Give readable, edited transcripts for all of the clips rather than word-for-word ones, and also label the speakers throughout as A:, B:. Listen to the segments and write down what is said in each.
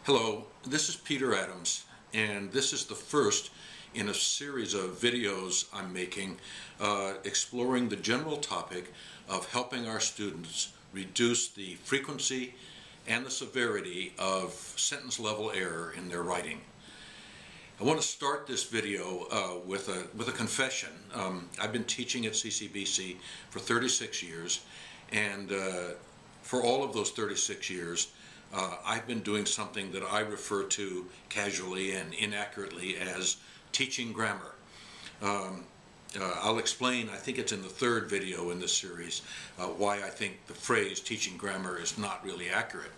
A: Hello, this is Peter Adams, and this is the first in a series of videos I'm making exploring the general topic of helping our students reduce the frequency and the severity of sentence level error in their writing. I want to start this video with a confession. I've been teaching at CCBC for 36 years, and for all of those 36 years I've been doing something that I refer to casually and inaccurately as teaching grammar. I'll explain, I think it's in the third video in this series, why I think the phrase teaching grammar is not really accurate.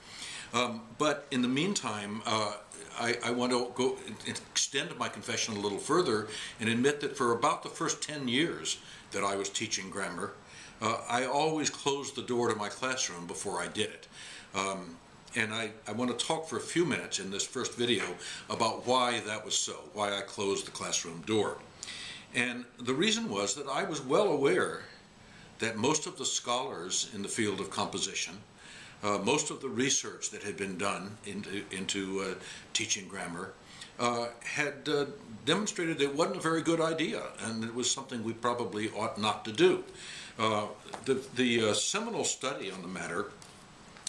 A: But in the meantime, I want to go extend my confession a little further and admit that for about the first 10 years that I was teaching grammar, I always closed the door to my classroom before I did it. And I want to talk for a few minutes in this first video about why that was so, why I closed the classroom door. And the reason was that I was well aware that most of the scholars in the field of composition, most of the research that had been done into teaching grammar had demonstrated it wasn't a very good idea, and it was something we probably ought not to do. The seminal study on the matter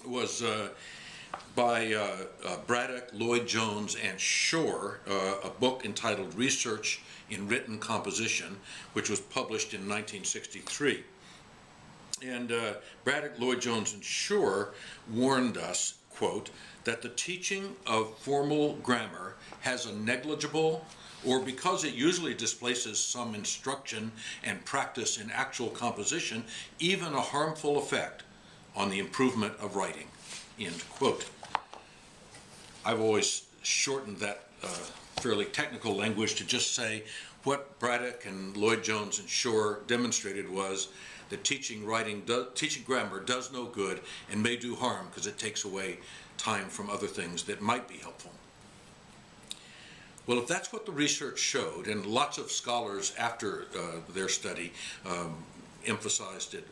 A: was by Braddock, Lloyd Jones, and Shore, a book entitled Research in Written Composition, which was published in 1963. And Braddock, Lloyd Jones, and Shore warned us, quote, that the teaching of formal grammar has a negligible, or because it usually displaces some instruction and practice in actual composition, even a harmful effect on the improvement of writing, end quote. I've always shortened that fairly technical language to just say what Braddock and Lloyd Jones and Shore demonstrated was that teaching grammar does no good and may do harm because it takes away time from other things that might be helpful. Well, if that's what the research showed, and lots of scholars after their study emphasized it,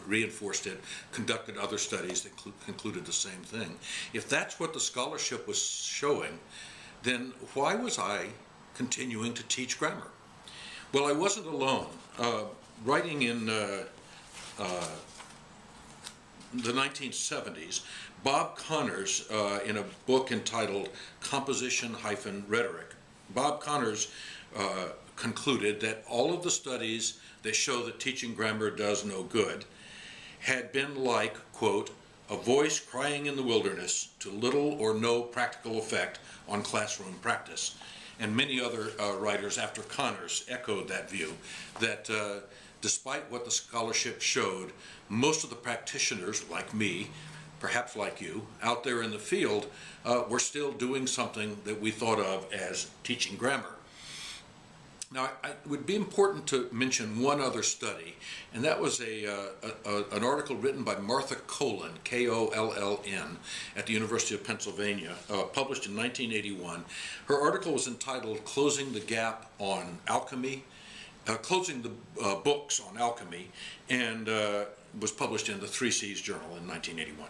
A: reinforced it, conducted other studies that concluded the same thing. If that's what the scholarship was showing, then why was I continuing to teach grammar? Well, I wasn't alone. Writing in the 1970s, Bob Connors, in a book entitled Composition-Rhetoric, Bob Connors concluded that all of the studies that show that teaching grammar does no good had been like, quote, a voice crying in the wilderness to little or no practical effect on classroom practice. And many other writers after Connors echoed that view, that despite what the scholarship showed, most of the practitioners, like me, perhaps like you, out there in the field, were still doing something that we thought of as teaching grammar. Now, it would be important to mention one other study, and that was an article written by Martha Kolln, K-O-L-L-N, at the University of Pennsylvania, published in 1981. Her article was entitled Closing the Gap on Alchemy, Closing the Books on Alchemy, and was published in the 3 C's Journal in 1981.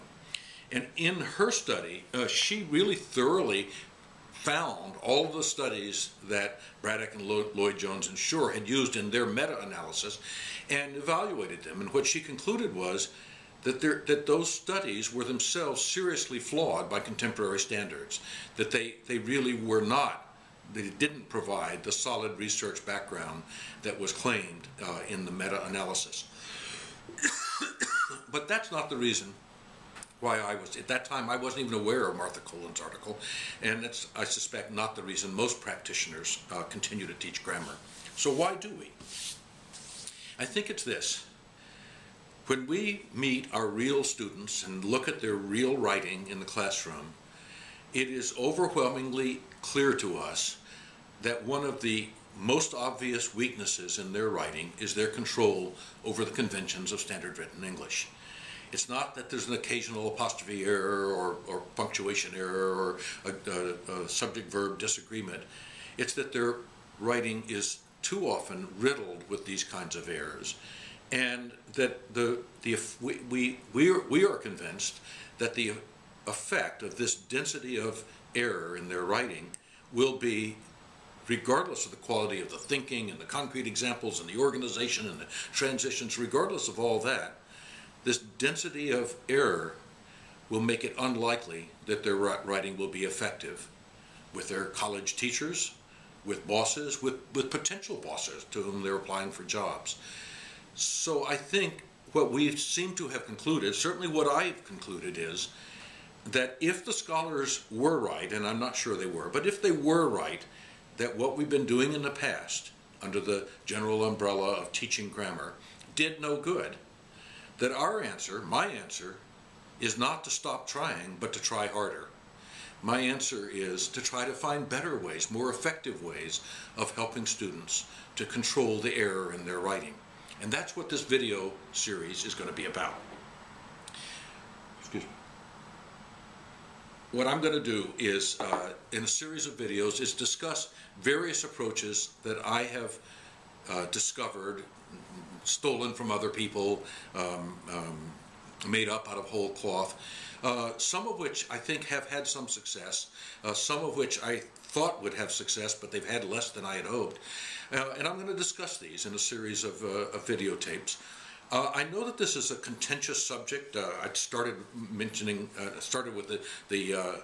A: And in her study, she really thoroughly found all of the studies that Braddock and Lloyd Jones and Shore had used in their meta-analysis and evaluated them. And what she concluded was that those studies were themselves seriously flawed by contemporary standards, that they really were not, they didn't provide the solid research background that was claimed in the meta-analysis. But that's not the reason why at that time I wasn't even aware of Martha Kolln's article, and it's, I suspect, not the reason most practitioners continue to teach grammar. So why do we? I think it's this. When we meet our real students and look at their real writing in the classroom, it is overwhelmingly clear to us that one of the most obvious weaknesses in their writing is their control over the conventions of standard written English. It's not that there's an occasional apostrophe error or punctuation error or a subject-verb disagreement. It's that their writing is too often riddled with these kinds of errors, and that we are convinced that the effect of this density of error in their writing will be, regardless of the quality of the thinking and the concrete examples and the organization and the transitions, regardless of all that, this density of error will make it unlikely that their writing will be effective with their college teachers, with bosses, with potential bosses to whom they're applying for jobs. So I think what we seem to have concluded, certainly what I've concluded, is that if the scholars were right, and I'm not sure they were, but if they were right, that what we've been doing in the past under the general umbrella of teaching grammar did no good, that our answer, my answer, is not to stop trying, but to try harder. My answer is to try to find better ways, more effective ways of helping students to control the error in their writing. And that's what this video series is going to be about. Excuse me. What I'm going to do is, in a series of videos, is discuss various approaches that I have discovered, stolen from other people, made up out of whole cloth, some of which I think have had some success, some of which I thought would have success, but they've had less than I had hoped. And I'm going to discuss these in a series of videotapes. I know that this is a contentious subject. I started with the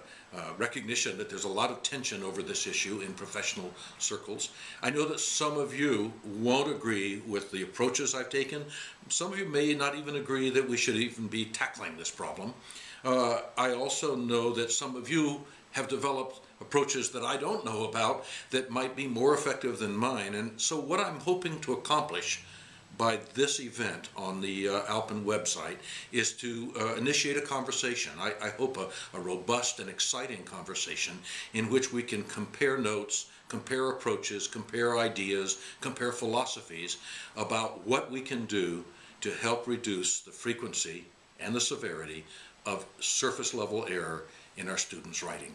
A: recognition that there's a lot of tension over this issue in professional circles. I know that some of you won't agree with the approaches I've taken. Some of you may not even agree that we should even be tackling this problem. I also know that some of you have developed approaches that I don't know about that might be more effective than mine. And so what I'm hoping to accomplish by this event on the Alpen website is to initiate a conversation. I hope a robust and exciting conversation in which we can compare notes, compare approaches, compare ideas, compare philosophies about what we can do to help reduce the frequency and the severity of surface level error in our students' writing.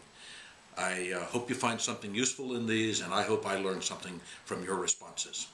A: I hope you find something useful in these, and I hope I learned something from your responses.